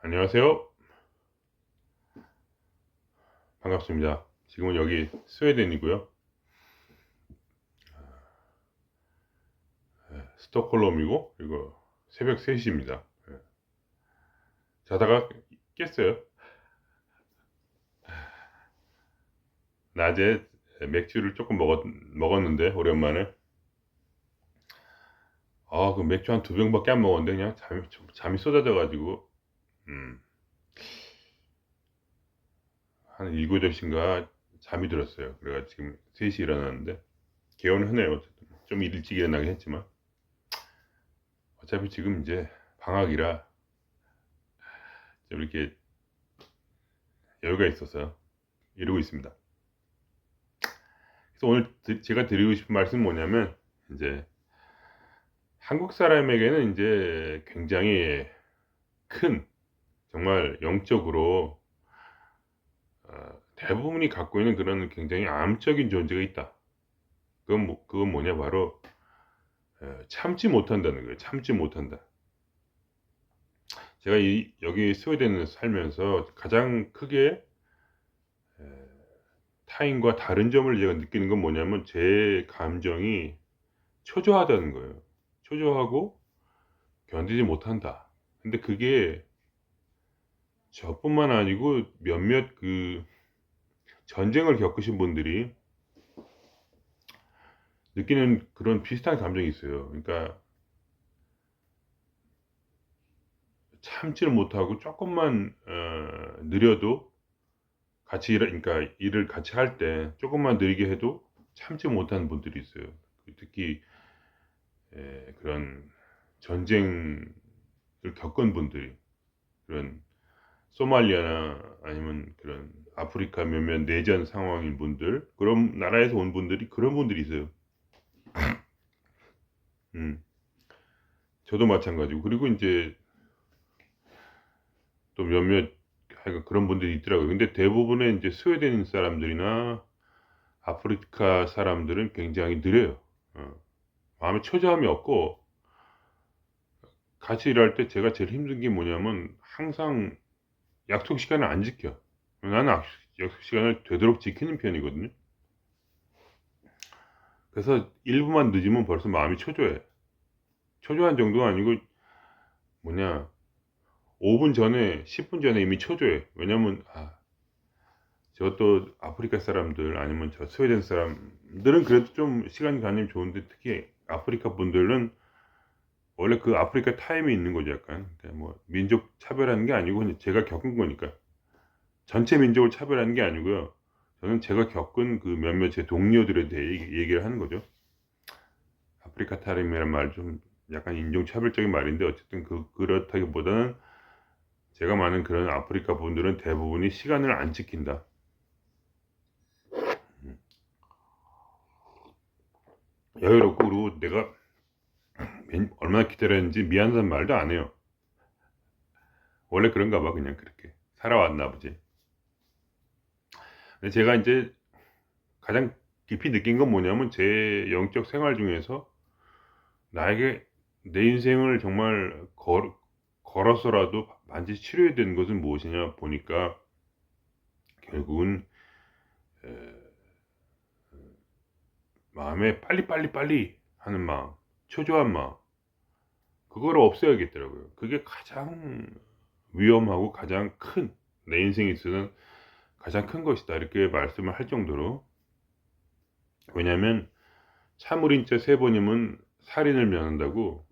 안녕하세요. 반갑습니다. 지금은 여기 스웨덴이고요. 스톡홀름이고, 그리고 새벽 3시입니다. 자다가 깼어요. 낮에 맥주를 조금 먹었는데, 오랜만에. 그 맥주 한 2병밖에 안 먹었는데, 그냥 잠이 쏟아져가지고, 음, 한 7, 8시인가 잠이 들었어요. 그래가 지금 3시 일어났는데, 개운은 하네요. 어쨌든. 좀 일찍 일어나긴 했지만. 어차피 지금 이제 방학이라 좀 이렇게 여유가 있어서 이러고 있습니다. 그래서 오늘 제가 드리고 싶은 말씀은 뭐냐면, 이제 한국 사람에게는 이제 굉장히 큰, 정말 영적으로 대부분이 갖고 있는 그런 굉장히 암적인 존재가 있다. 그건 뭐냐, 바로 참지 못한다는 거예요. 참지 못한다. 제가 여기 스웨덴에 살면서 가장 크게 타인과 다른 점을 제가 느끼는 건 뭐냐면, 제 감정이 초조하다는 거예요. 초조하고 견디지 못한다. 근데 그게 저뿐만 아니고 몇몇 그 전쟁을 겪으신 분들이 느끼는 그런 비슷한 감정이 있어요. 그러니까 참지를 못하고 조금만 느려도 그러니까 일을 같이 할 때 조금만 느리게 해도 참지 못하는 분들이 있어요. 특히 그런 전쟁을 겪은 분들이, 그런 소말리아나 아니면 그런 아프리카 몇몇 내전 상황인 분들, 그런 나라에서 온 분들이, 그런 분들이 있어요. 음, 저도 마찬가지고. 그리고 이제 또 몇몇 하여간 그런 분들이 있더라고요. 근데 대부분의 이제 스웨덴 사람들이나 아프리카 사람들은 굉장히 느려요. 어, 마음에 초조함이 없고, 같이 일할 때 제가 제일 힘든 게 뭐냐면, 항상 약속 시간을 안 지켜. 나는 약속 시간을 되도록 지키는 편이거든요. 그래서 1분만 늦으면 벌써 마음이 초조해. 초조한 정도가 아니고, 뭐냐, 5분 전에, 10분 전에 이미 초조해. 왜냐면, 저것도 아프리카 사람들 아니면 저 스웨덴 사람들은 그래도 좀 시간감이 좋은데, 특히 아프리카 분들은 원래 그 아프리카 타임이 있는 거죠. 약간 그러니까 뭐 민족 차별하는 게 아니고 그냥 제가 겪은 거니까. 전체 민족을 차별하는 게 아니고요. 저는 제가 겪은 그 몇몇 제 동료들에 대해 얘기를 하는 거죠. 아프리카 타임이라는 말 좀 약간 인종차별적인 말인데, 어쨌든 그렇다기보다는 제가 많은 그런 아프리카 분들은 대부분이 시간을 안 지킨다. 음. 여유롭고, 그리고 내가 얼마나 기다렸는지 미안한 말도 안 해요. 원래 그런가 봐. 그냥 그렇게 살아왔나 보지. 근데 제가 이제 가장 깊이 느낀 건 뭐냐면, 제 영적 생활 중에서 나에게 내 인생을 정말 걸어서라도 반드시 치료해야 되는 것은 무엇이냐 보니까, 결국은 에, 마음에 빨리 하는 마음, 초조한 마음, 그거를 없애야겠더라고요. 그게 가장 위험하고 가장 큰, 내 인생에 있어서는 가장 큰 것이다, 이렇게 말씀을 할 정도로. 왜냐하면 참을인자 3번이면 살인을 면한다고.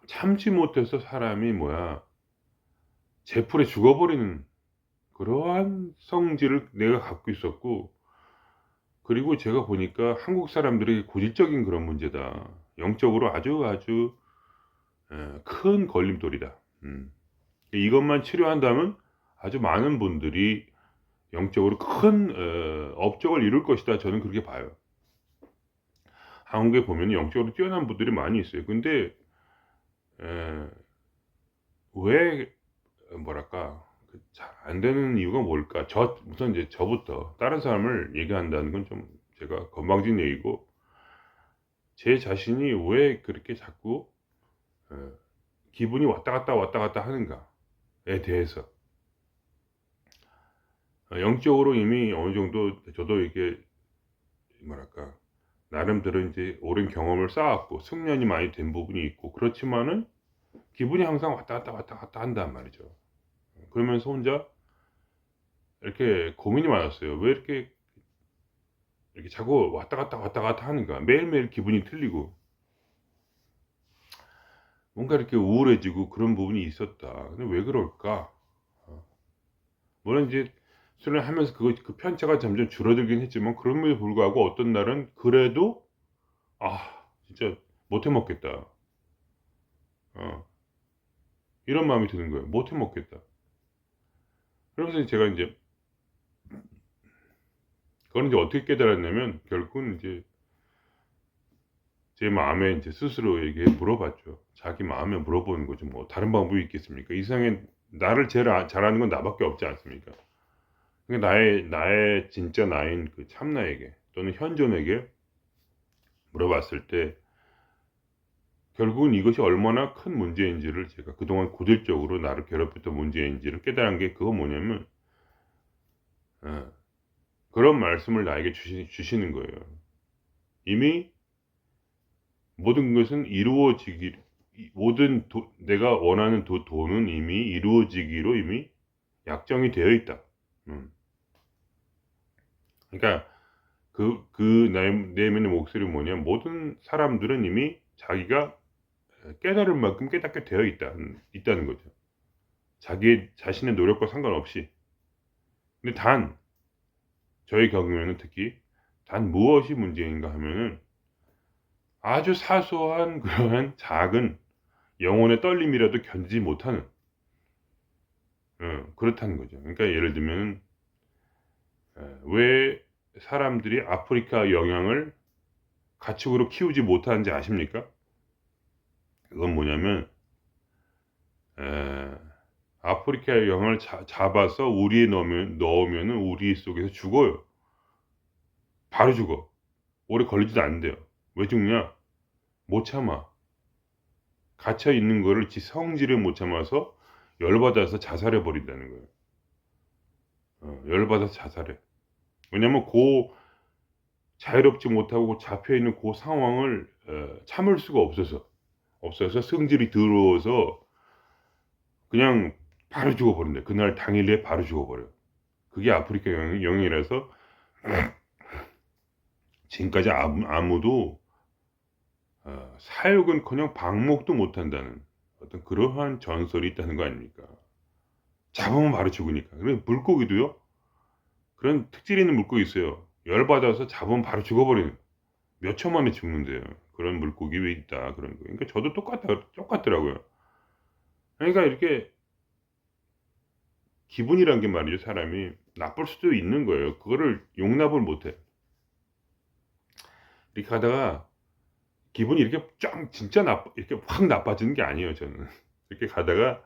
참지 못해서 사람이 제풀에 죽어버리는 그러한 성질을 내가 갖고 있었고, 그리고 제가 보니까 한국 사람들의 고질적인 그런 문제다. 영적으로 아주 큰 걸림돌이다. 이것만 치료한다면 아주 많은 분들이 영적으로 큰 업적을 이룰 것이다. 저는 그렇게 봐요. 한국에 보면 영적으로 뛰어난 분들이 많이 있어요. 근데 에, 왜 뭐랄까 잘 안 되는 이유가 뭘까? 우선 이제 저부터 다른 사람을 얘기한다는 건 좀 제가 건방진 얘기고, 제 자신이 왜 그렇게 자꾸 에, 기분이 왔다 갔다 하는가에 대해서 영적으로 이미 어느 정도 저도 이게 뭐랄까 나름대로 이제 오랜 경험을 쌓았고 숙련이 많이 된 부분이 있고 그렇지만은 기분이 항상 왔다 갔다 한단 말이죠. 그러면서 혼자 이렇게 고민이 많았어요. 왜 이렇게 자꾸 왔다 갔다 하는가. 매일매일 기분이 틀리고 뭔가 이렇게 우울해지고 그런 부분이 있었다. 근데 왜 그럴까? 어, 물론 이제 수련하면서 그 편차가 점점 줄어들긴 했지만 그럼에도 불구하고 어떤 날은 그래도 아 진짜 못 해 먹겠다. 어, 이런 마음이 드는 거예요. 못 해 먹겠다. 그러면서 제가 이제 그걸 이제 어떻게 깨달았냐면 결국은 이제 제 마음에 이제 스스로에게 물어봤죠. 자기 마음에 물어보는 거죠. 뭐 다른 방법이 있겠습니까? 이 세상에 나를 제일 잘 아는 건 나밖에 없지 않습니까? 그러니까 나의 진짜 나인 그 참나에게 또는 현존에게 물어봤을 때 결국은 이것이 얼마나 큰 문제인지를 제가 그동안 고질적으로 나를 괴롭혔던 문제인지를 깨달은 게 그거 뭐냐면 어, 그런 말씀을 나에게 주시는 거예요. 이미 모든 것은 이루어지기 내가 원하는 도는 이미 이루어지기로 이미 약정이 되어 있다. 음. 그러니까 그 내면의 목소리 뭐냐 모든 사람들은 이미 자기가 깨달을 만큼 깨닫게 되어 있다는 거죠. 자기 자신의 노력과 상관없이. 근데 저의 경우에는 특히 단 무엇이 문제인가 하면은 아주 사소한 그러한 작은 영혼의 떨림이라도 견디지 못하는 그렇다는 거죠. 그러니까 예를 들면 왜 사람들이 아프리카 영향을 가축으로 키우지 못하는지 아십니까? 그건 뭐냐면 에, 아프리카 영향을 잡아서 우리에 넣으면은 우리 속에서 죽어요. 바로 죽어. 오래 걸리지도 않는데요. 왜 죽냐? 못 참아. 갇혀 있는 거를 지 성질을 못 참아서 열받아서 자살해 버린다는 거예요. 열받아서 자살해. 왜냐면 자유롭지 못하고 잡혀 있는 그 상황을 참을 수가 없어서 성질이 더러워서 그냥 바로 죽어버린다. 그날 당일에 바로 죽어버려. 그게 아프리카 영향이라서 지금까지 아무도 사육은커녕 방목도 못한다는 어떤 그러한 전설이 있다는 거 아닙니까? 잡으면 바로 죽으니까. 그리고 물고기도요. 그런 특질 있는 물고기 있어요. 열받아서 잡으면 바로 죽어버리는. 몇 초 만에 죽는데요. 그런 물고기 왜 있다 그런 거. 그러니까 저도 똑같더라고요. 그러니까 이렇게 기분이란 게 말이죠. 사람이 나쁠 수도 있는 거예요. 그거를 용납을 못해. 이렇게 가다가 기분이 이렇게 진짜 이렇게 확 나빠지는 게 아니에요. 저는 이렇게 가다가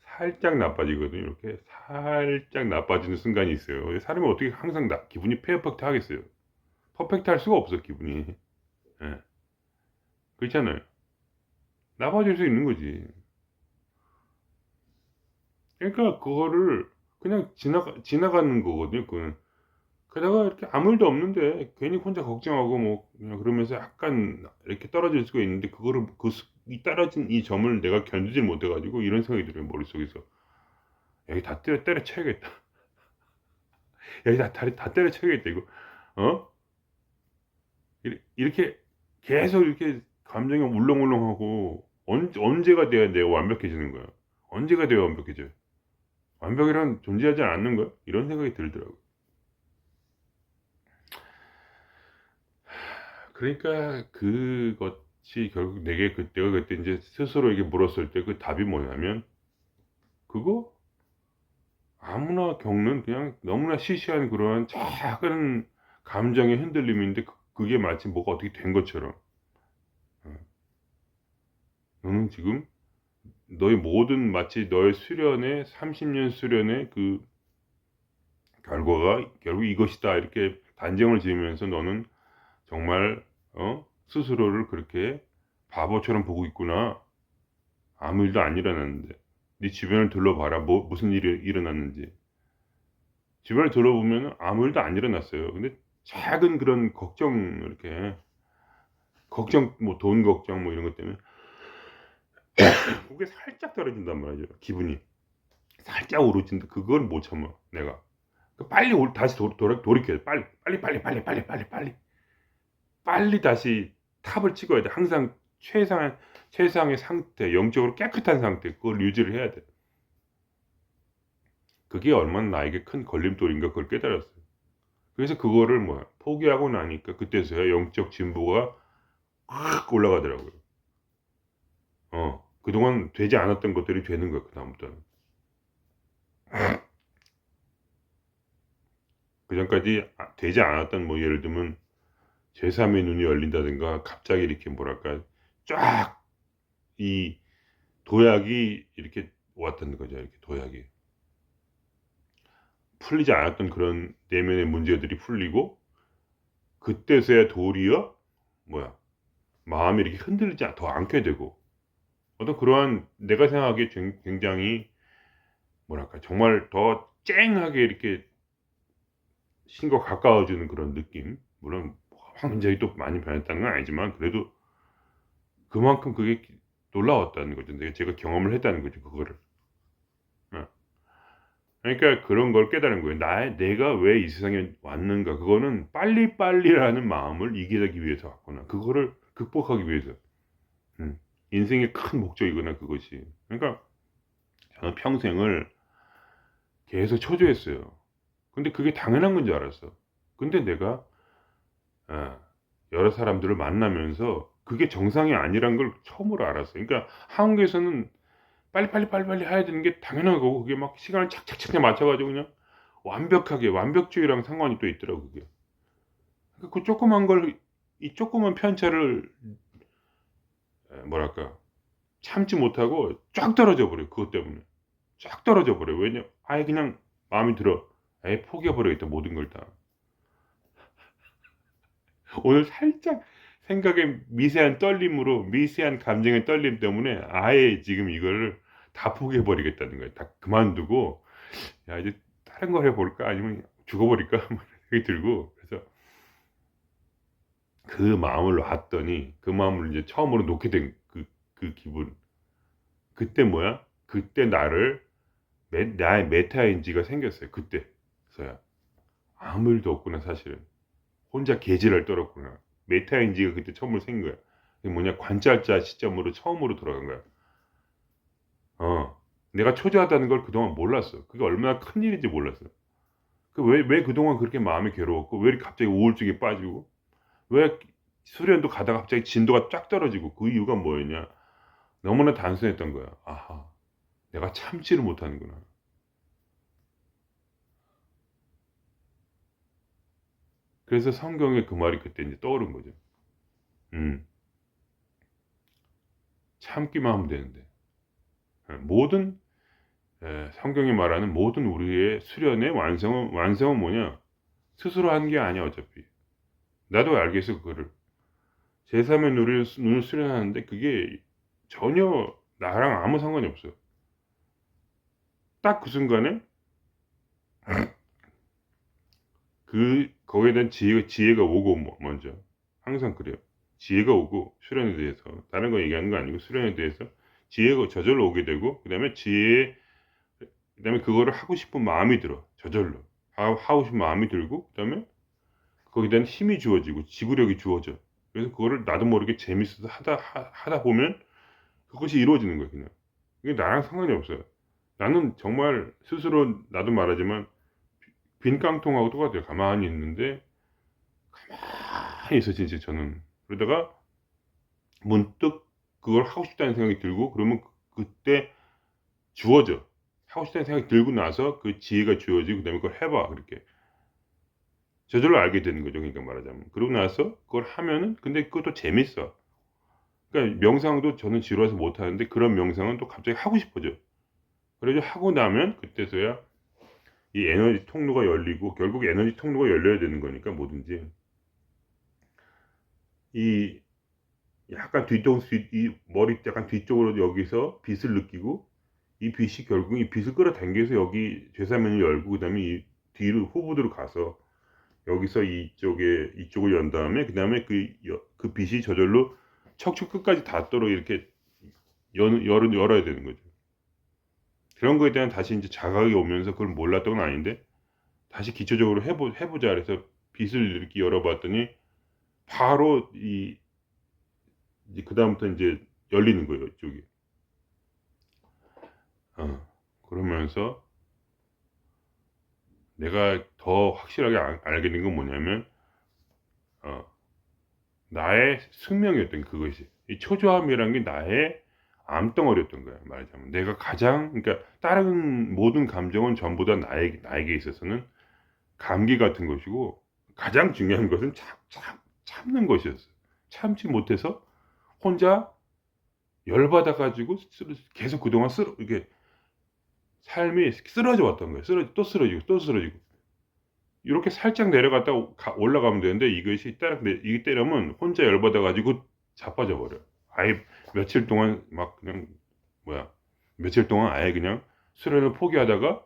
살짝 나빠지거든요. 이렇게 살짝 나빠지는 순간이 있어요. 사람이 어떻게 항상 기분이 페어펙트 하겠어요. 퍼펙트 할 수가 없어 기분이. 예. 그렇잖아요. 나빠질 수 있는 거지. 그러니까 그거를 그냥 지나가는 거거든요. 그건. 게다가 이렇게 아무 일도 없는데 괜히 혼자 걱정하고 뭐 그냥 그러면서 약간 이렇게 떨어질 수가 있는데 그거를 이 떨어진 이 점을 내가 견디질 못해가지고 이런 생각이 들어요. 머릿속에서. 여기 다 때려쳐야겠다. 여기 다 때려쳐야겠다 이거. 어? 이렇게 계속 이렇게 감정이 울렁울렁하고 언제가 돼야 내가 완벽해지는 거야. 언제가 돼야 완벽해져요. 완벽이란 존재하지 않는 거야. 이런 생각이 들더라고요. 그러니까 그것이 결국 내가 그때 이제 스스로에게 물었을 때 그 답이 뭐냐면 그거 아무나 겪는 그냥 너무나 시시한 그런 작은 감정의 흔들림인데 그게 마치 뭐가 어떻게 된 것처럼 어, 너는 지금 너의 모든 마치 너의 수련의 30년 수련의 그 결과가 결국 이것이다 이렇게 단정을 지으면서 너는 정말 스스로를 그렇게 바보처럼 보고 있구나. 아무 일도 안 일어났는데. 네 주변을 둘러봐라. 무슨 일이 일어났는지. 주변을 둘러보면 아무 일도 안 일어났어요. 근데 작은 그런 걱정, 이렇게, 걱정, 뭐 돈 걱정 뭐 이런 것 때문에 그게 살짝 떨어진단 말이죠. 기분이. 살짝 오르진다. 그걸 못 참아, 내가. 빨리 다시 돌이켜야 돼. 빨리, 빨리, 빨리, 빨리, 빨리, 빨리, 빨리. 빨리 다시 탑을 찍어야 돼. 항상 최상의 상태, 영적으로 깨끗한 상태, 그걸 유지를 해야 돼. 그게 얼마나 나에게 큰 걸림돌인가 그걸 깨달았어요. 그래서 그거를 포기하고 나니까 그때서야 영적 진보가 확 올라가더라고요. 그동안 되지 않았던 것들이 되는 거야, 그다음부터는. 그전까지 되지 않았던, 뭐 예를 들면 제3의 눈이 열린다든가, 갑자기 이렇게 뭐랄까 쫙 이 도약이 이렇게 왔던 거죠. 이렇게 도약이 풀리지 않았던 그런 내면의 문제들이 풀리고, 그때서야 도리어 뭐야 마음이 이렇게 흔들리지 더 않게 되고, 어떤 그러한 내가 생각하기에 굉장히 뭐랄까 정말 더 쨍하게 이렇게 신과 가까워지는 그런 느낌. 물론 완전히 또 많이 변했다는 건 아니지만, 그래도 그만큼 그게 놀라웠다는 거죠. 제가 경험을 했다는 거죠, 그거를. 어. 그러니까 그런 걸 깨달은 거예요. 내가 왜 이 세상에 왔는가. 그거는 빨리빨리라는 마음을 이기기 위해서 왔구나. 그거를 극복하기 위해서. 음. 인생의 큰 목적이구나, 그것이. 그러니까 저는 평생을 계속 초조했어요. 근데 그게 당연한 건 줄 알았어. 근데 내가 아, 여러 사람들을 만나면서 그게 정상이 아니란 걸 처음으로 알았어요. 그러니까 한국에서는 빨리빨리 빨리빨리 해야 되는 게 당연한 거고, 그게 막 시간을 착착착 맞춰가지고 그냥 완벽하게, 완벽주의랑 상관이 또 있더라고 그게. 그 조그만 걸, 이 조그만 편차를 뭐랄까 참지 못하고 쫙 떨어져 버려. 그것 때문에 쫙 떨어져 버려. 왜냐, 아예 그냥 마음이 들어. 아예 포기해 버려야겠다, 모든 걸 다. 오늘 살짝 생각의 미세한 떨림으로, 미세한 감정의 떨림 때문에 아예 지금 이거를 다 포기해 버리겠다는 거예요. 다 그만두고, 야 이제 다른 걸 해볼까, 아니면 죽어버릴까 뭐 이런 생각이 들고. 그래서 그 마음을 놨더니, 그 마음을 이제 처음으로 놓게 된 그 기분. 그때 뭐야? 그때 나의 메타인지가 생겼어요. 그때서야. 아무 일도 없구나, 사실은. 혼자 계지를 떨었구나. 메타인지가 그때 처음으로 생긴 거야. 그게 뭐냐, 관찰자 시점으로 처음으로 돌아간 거야. 내가 초조하다는 걸 그동안 몰랐어. 그게 얼마나 큰 일인지 몰랐어. 왜 그동안 그렇게 마음이 괴로웠고, 왜 이렇게 갑자기 우울증에 빠지고, 왜 수련도 가다가 갑자기 진도가 쫙 떨어지고, 그 이유가 뭐였냐? 너무나 단순했던 거야. 아하, 내가 참지를 못하는구나. 그래서 성경에 그 말이 그때 이제 떠오른 거죠. 음, 참기만 하면 되는데. 모든 성경이 말하는 모든 우리의 수련의 완성은 뭐냐? 스스로 한 게 아니야, 어차피. 나도 알겠어, 그거를. 제3의 눈을 수련하는데 그게 전혀 나랑 아무 상관이 없어. 딱 그 순간에 거기에 대한 지혜가 오고, 먼저. 항상 그래요. 지혜가 오고, 수련에 대해서. 다른 거 얘기하는 거 아니고, 수련에 대해서 지혜가 저절로 오게 되고, 그 다음에 그거를 하고 싶은 마음이 들어. 저절로. 하고 싶은 마음이 들고, 그 다음에 거기에 대한 힘이 주어지고, 지구력이 주어져. 그래서 그거를 나도 모르게 재밌어서 하다 보면 그것이 이루어지는 거예요, 그냥. 이게 나랑 상관이 없어요. 나는 정말 스스로 나도 말하지만 빈 깡통하고 똑같아요. 가만히 있는데, 가만히 있어, 진짜 저는. 그러다가 문득 그걸 하고 싶다는 생각이 들고, 그러면 그때 주어져. 하고 싶다는 생각이 들고 나서 그 지혜가 주어지고, 그 다음에 그걸 해봐. 그렇게. 저절로 알게 되는 거죠. 그러니까 말하자면. 그러고 나서 그걸 하면은, 근데 그것도 재밌어. 그러니까 명상도 저는 지루해서 못 하는데, 그런 명상은 또 갑자기 하고 싶어져. 그래서 하고 나면 그때서야 이 에너지 통로가 열리고, 결국 에너지 통로가 열려야 되는 거니까, 뭐든지. 이 약간 이 머리 약간 뒤쪽으로 여기서 빛을 느끼고, 이 빛이 결국 이 빛을 끌어당겨서 여기 쇠사면을 열고, 그다음에 이 뒤로 후부드로 가서 여기서 이쪽을 연 다음에, 그다음에 그 빛이 저절로 척추 끝까지 닿도록 이렇게 열어야 되는 거죠. 그런 거에 대한 다시 이제 자각이 오면서 그걸 몰랐던 건 아닌데, 다시 기초적으로 해보자 그래서 빛을 이렇게 열어봤더니 바로 이제 그다음부터 이제 열리는 거예요, 이쪽이. 그러면서 내가 더 확실하게 알게 된 건 뭐냐면, 어, 나의 숙명이었던 그것이. 이 초조함이란 게 나의 암덩어리였던 거야, 말하자면. 내가 가장, 그러니까 다른 모든 감정은 전부 다 나에게 있어서는 감기 같은 것이고, 가장 중요한 것은 참는 것이었어. 참지 못해서 혼자 열받아가지고 계속 그동안 이게 삶이 쓰러져 왔던 거예요. 또 쓰러지고 또 쓰러지고. 이렇게 살짝 내려갔다가 올라가면 되는데, 이것이 이게 때려면 혼자 열받아가지고 자빠져 버려. 아예 며칠 동안 막 그냥 뭐야 며칠 동안 아예 그냥 수련을 포기하다가,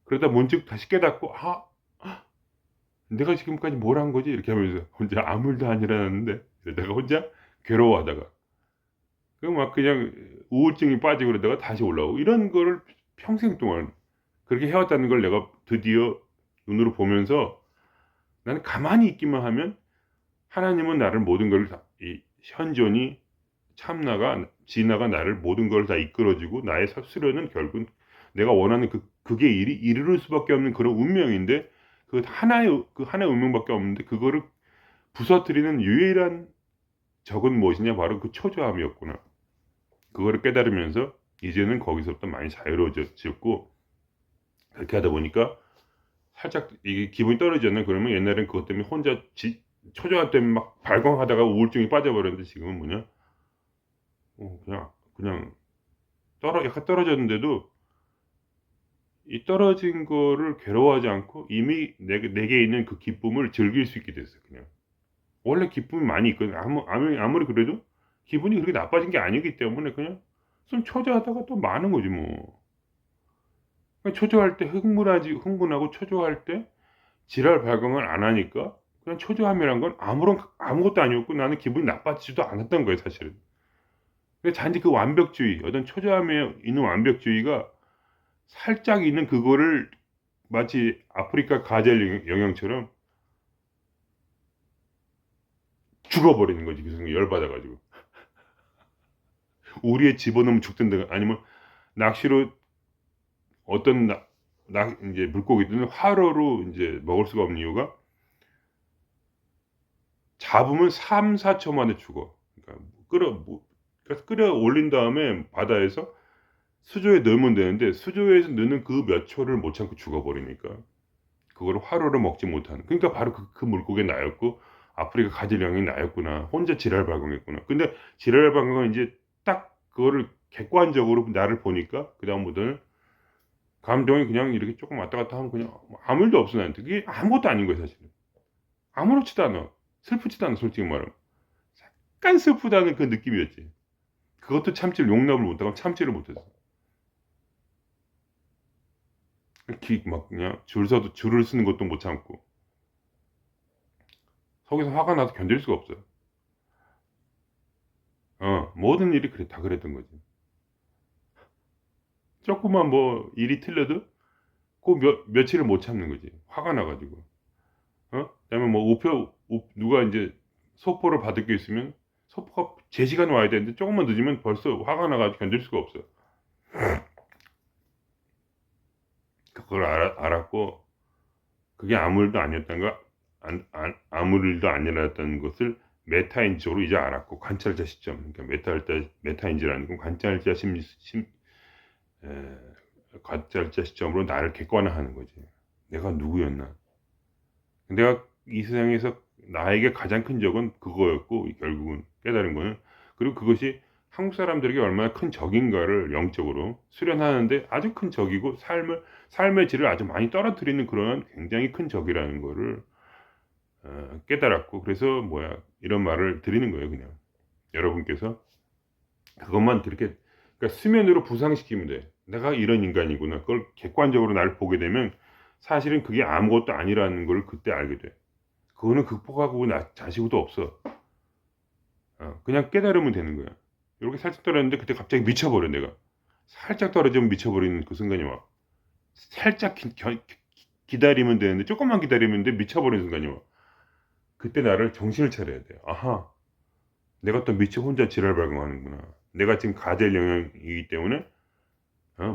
그러다 문득 다시 깨닫고, 내가 지금까지 뭘 한 거지? 이렇게 하면서 혼자 아무 일도 안 일어났는데, 내가 혼자 괴로워하다가 그 막 그냥 우울증이 빠지고, 그러다가 다시 올라오고, 이런 거를 평생 동안 그렇게 해왔다는 걸 내가 드디어 눈으로 보면서, 나는 가만히 있기만 하면 하나님은 나를 모든 걸 다, 이 현존이 참나가 진나가 나를 모든 걸 다 이끌어주고, 나의 수련은 결국 내가 원하는 그게 이룰 수밖에 없는 그런 운명인데, 그 하나의 운명밖에 없는데, 그거를 부서뜨리는 유일한 적은 무엇이냐, 바로 그 초조함이었구나. 그거를 깨달으면서 이제는 거기서부터 많이 자유로워졌고, 그렇게 하다 보니까 살짝 이게 기분이 떨어졌나 그러면, 옛날엔 그것 때문에 혼자 초조할 때문에 막 발광하다가 우울증이 빠져버렸는데, 지금은 뭐냐, 그냥 약간 떨어졌는데도 이 떨어진 거를 괴로워하지 않고, 이미 내게 있는 그 기쁨을 즐길 수 있게 됐어요. 그냥 원래 기쁨이 많이 있거든. 아무리 그래도 기분이 그렇게 나빠진 게 아니기 때문에 그냥 좀 초조하다가 또 많은 거지 뭐. 초조할 때 흥분하고, 초조할 때 지랄 발광을 안 하니까, 그냥 초조함이란 건 아무것도 아니었고, 나는 기분이 나빠지지도 않았던 거예요, 사실은. 근데 단지 그 완벽주의, 어떤 초조함에 있는 완벽주의가 살짝 있는 그거를 마치 아프리카 가젤 영향처럼 죽어버리는 거지. 그 순간 열받아가지고. 우리에 집어넣으면 죽든가, 아니면 낚시로 어떤 이제 물고기들은 화로로 이제 먹을 수가 없는 이유가, 잡으면 3, 4초 만에 죽어. 그러니까 끌어 올린 다음에 바다에서 수조에 넣으면 되는데, 수조에서 넣는 그 몇 초를 못 참고 죽어버리니까 그거를 화로로 먹지 못하는. 그러니까 바로 그 물고기 나였고, 아프리카 가젤량이 나였구나. 혼자 지랄 발광했구나. 근데 지랄 발광은 이제 딱 그거를 객관적으로 나를 보니까, 그다음부터는 감정이 그냥 이렇게 조금 왔다 갔다 하면 그냥 아무 일도 없어, 나한테. 그게 아무것도 아닌 거야, 사실은. 아무렇지도 않아. 슬프지도 않아, 솔직히 말하면. 약간 슬프다는 그 느낌이었지. 그것도 용납을 못하고 참지를 못했어. 막 그냥 줄을 쓰는 것도 못 참고, 속에서 화가 나서 견딜 수가 없어요. 모든 일이 다 그랬던 거지. 조금만 뭐 일이 틀려도 그 며칠을 못 참는 거지. 화가 나가지고. 그다음에 뭐 누가 이제 소포를 받을 게 있으면, 소포가 제 시간에 와야 되는데 조금만 늦으면 벌써 화가 나가지고 견딜 수가 없어요. 그걸 알았고, 그게 아무 일도 아니었던 거, 아무 일도 아니었다는 것을 메타인지로 이제 알았고, 관찰자 시점, 그러니까 메타인지라는 건 에, 관찰자 시점으로 나를 객관화하는 거지. 내가 누구였나? 내가 이 세상에서 나에게 가장 큰 적은 그거였고, 결국은 깨달은 거는, 그리고 그것이 한국 사람들에게 얼마나 큰 적인가를 영적으로 수련하는데 아주 큰 적이고, 삶의 질을 아주 많이 떨어뜨리는 그런 굉장히 큰 적이라는 거를 깨달았고, 그래서 이런 말을 드리는 거예요, 그냥. 여러분께서 그것만 그렇게, 그러니까 수면으로 부상시키면 돼. 내가 이런 인간이구나. 그걸 객관적으로 나를 보게 되면 사실은 그게 아무것도 아니라는 걸 그때 알게 돼. 그거는 극복하고 자시고도 없어. 그냥 깨달으면 되는 거야. 이렇게 살짝 떨어졌는데 그때 갑자기 미쳐버려 내가. 살짝 떨어지면 미쳐버리는 그 순간이 와. 살짝 기다리면 되는데, 조금만 기다리면 돼 미쳐버리는 순간이 와. 그때 나를 정신을 차려야 돼. 아하, 내가 또 미쳐 혼자 지랄 발광하는구나. 내가 지금 가젤 영향이기 때문에,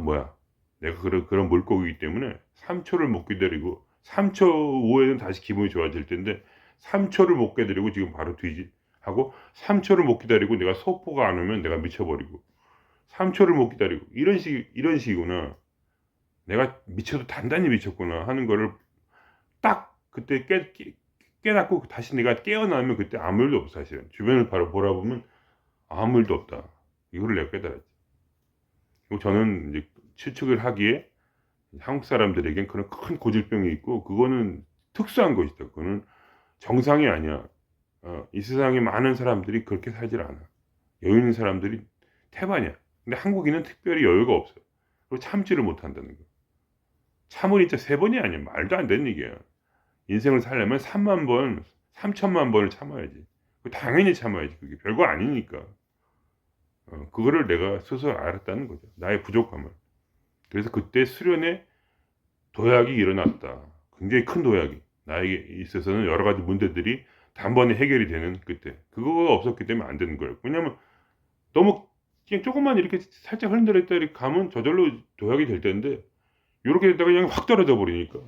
뭐야, 내가 그런 물고기이기 때문에 3초를 못 기다리고, 3초 후에는 다시 기분이 좋아질 텐데 3초를 못 기다리고 지금 바로 하고, 3초를 못 기다리고 내가 소포가 안 오면 내가 미쳐버리고, 3초를 못 기다리고, 이런 식이구나. 내가 미쳐도 단단히 미쳤구나 하는 거를 딱 그때 깨닫고 다시 내가 깨어나면 그때 아무 일도 없어. 사실은 주변을 바로 돌아보면 아무 일도 없다. 이거를 내가 깨달았지. 그리고 저는 이제 추측을 하기에 한국 사람들에겐 그런 큰 고질병이 있고, 그거는 특수한 것이다. 그거는 정상이 아니야. 이 세상에 많은 사람들이 그렇게 살질 않아. 여유 있는 사람들이 태반이야. 근데 한국인은 특별히 여유가 없어. 그리고 참지를 못한다는 거. 참을 진짜 3번이 아니야. 말도 안 되는 얘기야. 인생을 살려면 3만 번, 3천만 번을 참아야지. 당연히 참아야지. 그게 별거 아니니까. 그거를 내가 스스로 알았다는 거죠. 나의 부족함을. 그래서 그때 수련의 도약이 일어났다. 굉장히 큰 도약이. 나에게 있어서는 여러 가지 문제들이 단번에 해결이 되는 그때. 그거가 없었기 때문에 안 되는 거예요. 왜냐면 너무 그냥 조금만 이렇게 살짝 흔들었다 이렇게 가면 저절로 도약이 될 텐데, 이렇게 되다가 그냥 확 떨어져 버리니까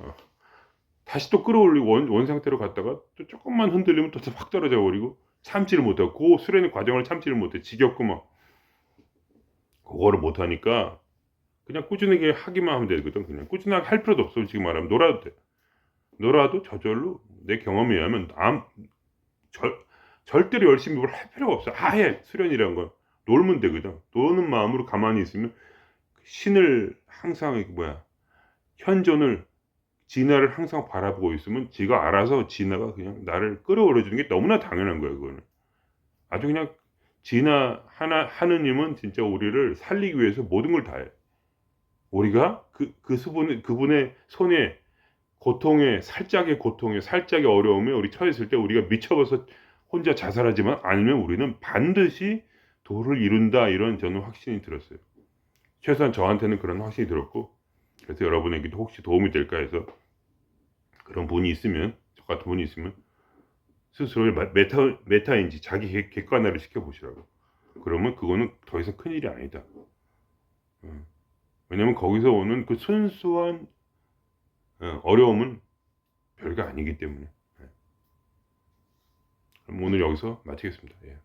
다시 또 끌어올리고 원 상태로 갔다가 또 조금만 흔들리면 또 확 떨어져 버리고, 참지를 못하고 그 수련의 과정을 참지를 못해. 지겹고 막 그거를 못하니까 그냥 꾸준하게 하기만 하면 되거든. 그냥 꾸준하게 할 필요도 없어. 지금 말하면 놀아도 돼. 놀아도 저절로 내 경험에 의하면 절대로 열심히 뭘 할 필요가 없어. 아예 수련이란 건 놀면 되거든. 노는 마음으로 가만히 있으면 신을 항상 현존을, 진화를 항상 바라보고 있으면 지가 알아서 진화가 그냥 나를 끌어올려 주는 게 너무나 당연한 거예요. 그거는 아주 그냥 진화 하느님은 진짜 우리를 살리기 위해서 모든 걸 다해. 우리가 그분의 손에 살짝의 고통에, 살짝의 어려움에 우리 처했을 때 우리가 미쳐버서 혼자 자살하지만 않으면 우리는 반드시 도를 이룬다, 이런 저는 확신이 들었어요. 최소한 저한테는 그런 확신이 들었고, 그래서 여러분에게도 혹시 도움이 될까 해서, 그런 분이 있으면, 저 같은 분이 있으면 스스로를 메타인지 자기 객관화를 시켜보시라고. 그러면 그거는 더 이상 큰일이 아니다. 왜냐면 거기서 오는 그 순수한 어려움은 별거 아니기 때문에. 그럼 오늘 여기서 마치겠습니다. 예.